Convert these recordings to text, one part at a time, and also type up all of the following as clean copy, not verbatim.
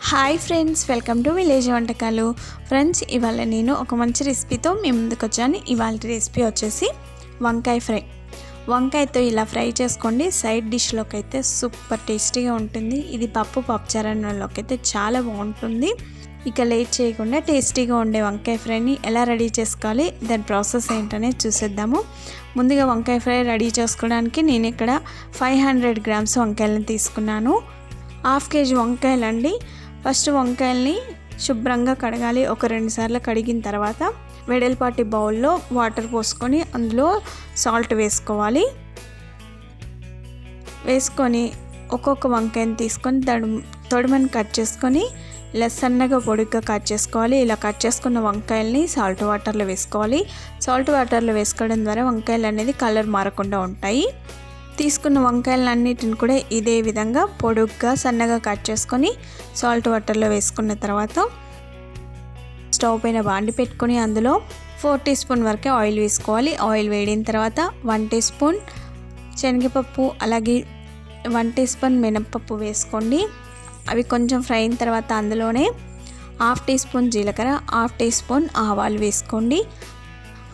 Hi friends, welcome to village వంటకాలు. Friends, ఇవాళ నేను ఒక మంచి రెసిపీతో మీ ముందుకు వచ్చాను. ఇవాళ రెసిపీ వచ్చేసి వంకాయ ఫ్రై. వంకాయతో ఇలా ఫ్రై చేసుకోండి. సైడ్ డిష్లోకి అయితే సూపర్ టేస్టీగా ఉంటుంది. ఇది పప్పుచారన్నంలోకి అయితే చాలా బాగుంటుంది. ఇక లేట్ చేయకుండా టేస్టీగా ఉండే వంకాయ ఫ్రైని ఎలా రెడీ చేసుకోవాలి, దాని ప్రాసెస్ ఏంటనేది చూసేద్దాము. ముందుగా వంకాయ ఫ్రై రెడీ చేసుకోవడానికి నేను ఇక్కడ 500 గ్రామ్స్ వంకాయలను తీసుకున్నాను. Half KG వంకాయలండి. ఫస్ట్ వంకాయల్ని శుభ్రంగా కడగాలి. ఒక 2 సార్లు కడిగిన తర్వాత వెడల్పాటి బౌల్లో వాటర్ పోసుకొని అందులో సాల్ట్ వేసుకోవాలి. వేసుకొని ఒక్కొక్క వంకాయని తీసుకొని తొడుమని కట్ చేసుకొని ఇలా సన్నగా పొడిగ్గా కట్ చేసుకోవాలి. ఇలా కట్ చేసుకున్న వంకాయల్ని సాల్ట్ వాటర్లో వేసుకోవాలి. సాల్ట్ వాటర్లో వేసుకోవడం ద్వారా వంకాయలు అనేది కలర్ మారకుండా ఉంటాయి. తీసుకున్న వంకాయలన్నిటిని కూడా ఇదే విధంగా పొడుగ్గా సన్నగా కట్ చేసుకొని సాల్ట్ వాటర్లో వేసుకున్న తర్వాత స్టవ్ పైన బాండి పెట్టుకొని అందులో 4 టీ స్పూన్ వరకే ఆయిల్ వేసుకోవాలి. ఆయిల్ వేడిన తర్వాత 1 టీ స్పూన్ శనగపప్పు, అలాగే 1 టీ స్పూన్ మినప్పప్పు వేసుకోండి. అవి కొంచెం ఫ్రై అయిన తర్వాత అందులోనే 1/2 టీ స్పూన్ జీలకర్ర, 1/2 టీ స్పూన్ ఆవాలు వేసుకోండి.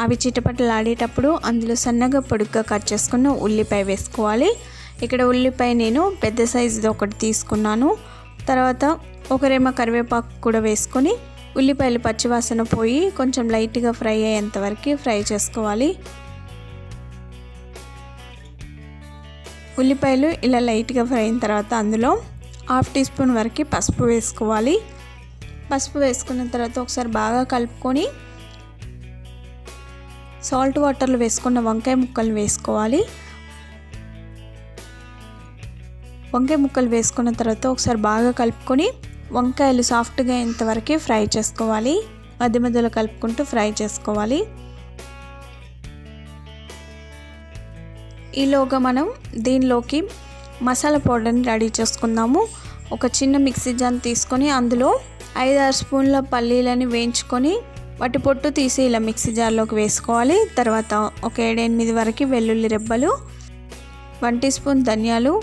అవి చిటపటలాడేటప్పుడు అందులో సన్నగా పొడుగ్గా కట్ చేసుకున్న ఉల్లిపాయ వేసుకోవాలి. ఇక్కడ ఉల్లిపాయ నేను పెద్ద సైజుది ఒకటి తీసుకున్నాను. తర్వాత ఒక రెమ్మ కరివేపాకు కూడా వేసుకొని ఉల్లిపాయలు పచ్చివాసన పోయి కొంచెం లైట్గా ఫ్రై అయ్యేంత వరకు ఫ్రై చేసుకోవాలి. ఉల్లిపాయలు ఇలా లైట్గా ఫ్రై అయిన తర్వాత అందులో 1/2 టీ స్పూన్ వరకు పసుపు వేసుకోవాలి. పసుపు వేసుకున్న తర్వాత ఒకసారి బాగా కలుపుకొని సాల్ట్ వాటర్లో వేసుకున్న వంకాయ ముక్కలు వేసుకోవాలి. వంకాయ ముక్కలు వేసుకున్న తర్వాత ఒకసారి బాగా కలుపుకొని వంకాయలు సాఫ్ట్గా అయ్యేంతవరకు ఫ్రై చేసుకోవాలి. మధ్య మధ్యలో కలుపుకుంటూ ఫ్రై చేసుకోవాలి. ఈలోగా మనం దీనిలోకి మసాలా పౌడర్ని రెడీ చేసుకుందాము. ఒక చిన్న మిక్సీ జార్ తీసుకొని అందులో 5-6 స్పూన్ల పల్లీలని వేయించుకొని వాటి పొట్టు తీసి ఇలా మిక్సీ జార్లోకి వేసుకోవాలి. తర్వాత ఒక 7-8 వరకు వెల్లుల్లి రెబ్బలు, 1 టీ స్పూన్ ధనియాలు,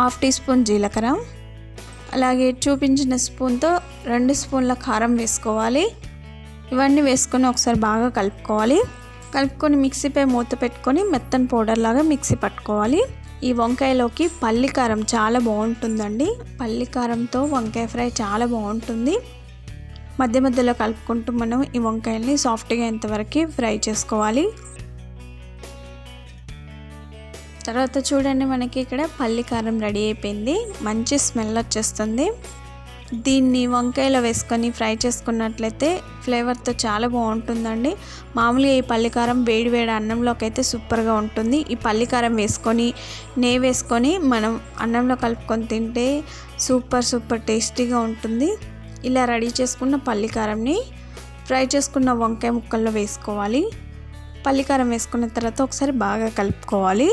1/2 టీ స్పూన్ జీలకర్ర, అలాగే చూపించిన స్పూన్తో 2 స్పూన్ల కారం వేసుకోవాలి. ఇవన్నీ వేసుకొని ఒకసారి బాగా కలుపుకోవాలి. కలుపుకొని మిక్సీపై మూత పెట్టుకొని మెత్తని పౌడర్ లాగా మిక్సీ పట్టుకోవాలి. ఈ వంకాయలోకి పల్లి కారం చాలా బాగుంటుందండి. పల్లి కారంతో వంకాయ ఫ్రై చాలా బాగుంటుంది. మధ్య మధ్యలో కలుపుకుంటూ మనం ఈ వంకాయల్ని సాఫ్ట్గా అయ్యేంతవరకు ఫ్రై చేసుకోవాలి. తర్వాత చూడండి, మనకి ఇక్కడ పల్లి కారం రెడీ అయిపోయింది. మంచి స్మెల్ వచ్చేస్తుంది. దీన్ని వంకాయలో వేసుకొని ఫ్రై చేసుకున్నట్లయితే ఫ్లేవర్తో చాలా బాగుంటుందండి. మామూలుగా ఈ పల్లికారం వేడి వేడి అన్నంలోకి అయితే సూపర్గా ఉంటుంది. ఈ పల్లికారం వేసుకొని నెయ్యి వేసుకొని మనం అన్నంలో కలుపుకొని తింటే సూపర్ టేస్టీగా ఉంటుంది. ఇలా రెడీ చేసుకున్న పల్లికారంని ఫ్రై చేసుకున్న వంకాయ ముక్కల్లో వేసుకోవాలి. పల్లికారం వేసుకున్న తర్వాత ఒకసారి బాగా కలుపుకోవాలి.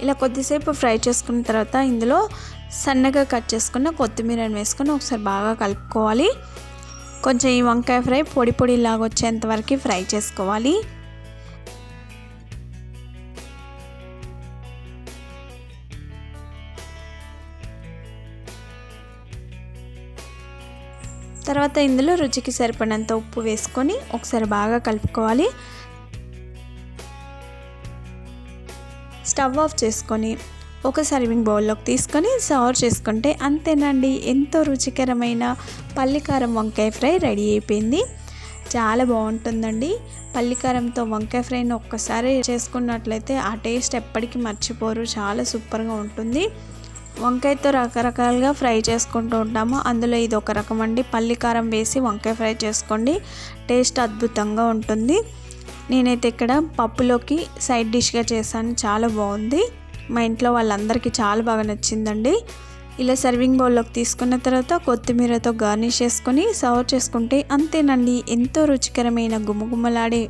ఇలా కొద్దిసేపు ఫ్రై చేసుకున్న తర్వాత ఇందులో సన్నగా కట్ చేసుకున్న కొత్తిమీరని వేసుకొని ఒకసారి బాగా కలుపుకోవాలి. కొంచెం ఈ వంకాయ ఫ్రై పొడిలాగా వచ్చేంత వరకు ఫ్రై చేసుకోవాలి. తర్వాత ఇందులో రుచికి సరిపడినంత ఉప్పు వేసుకొని ఒకసారి బాగా కలుపుకోవాలి. స్టవ్ ఆఫ్ చేసుకొని ఒక సర్వింగ్ బౌల్లోకి తీసుకొని సర్వ్ చేసుకుంటే అంతేనండి, ఎంతో రుచికరమైన పల్లికారం వంకాయ ఫ్రై రెడీ అయిపోయింది. చాలా బాగుంటుందండి. పల్లికారంతో వంకాయ ఫ్రైని ఒక్కసారి చేసుకున్నట్లయితే ఆ టేస్ట్ ఎప్పటికీ మర్చిపోరు. చాలా సూపర్గా ఉంటుంది. వంకాయతో రకరకాలుగా ఫ్రై చేసుకుంటూ ఉంటాము. అందులో ఇది ఒక రకం అండి. పల్లికారం వేసి వంకాయ ఫ్రై చేసుకోండి, టేస్ట్ అద్భుతంగా ఉంటుంది. నేనైతే ఇక్కడ పప్పులోకి సైడ్ డిష్గా చేశాను. చాలా బాగుంది. మా ఇంట్లో వాళ్ళందరికీ చాలా బాగా నచ్చిందండి. ఇలా సర్వింగ్ బౌల్లోకి తీసుకున్న తర్వాత కొత్తిమీరతో గార్నిష్ చేసుకొని సర్వ్ చేసుకుంటే అంతేనండి, ఎంతో రుచికరమైన గుమగుమలాడే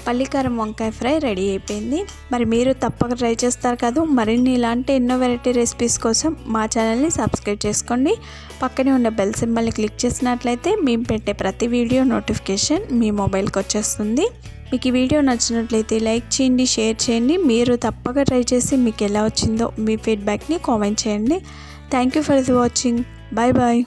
పల్లికారం వంకాయ ఫ్రై రెడీ అయిపోయింది. మరి మీరు తప్పక ట్రై చేస్తారు కదా. మరిన్ని ఇలాంటి ఎన్నో వెరైటీ రెసిపీస్ కోసం మా ఛానల్ని సబ్స్క్రైబ్ చేసుకోండి. పక్కనే ఉన్న బెల్ సింబల్ని క్లిక్ చేసినట్లయితే మేము పెట్టే ప్రతి వీడియో నోటిఫికేషన్ మీ మొబైల్కి వచ్చేస్తుంది. మీకు ఈ వీడియో నచ్చినట్లయితే లైక్ చేయండి, షేర్ చేయండి. మీరు తప్పక ట్రై చేసి మీకు ఎలా వచ్చిందో మీ ఫీడ్బ్యాక్ని కామెంట్ చేయండి. Thank you for the watching. Bye bye.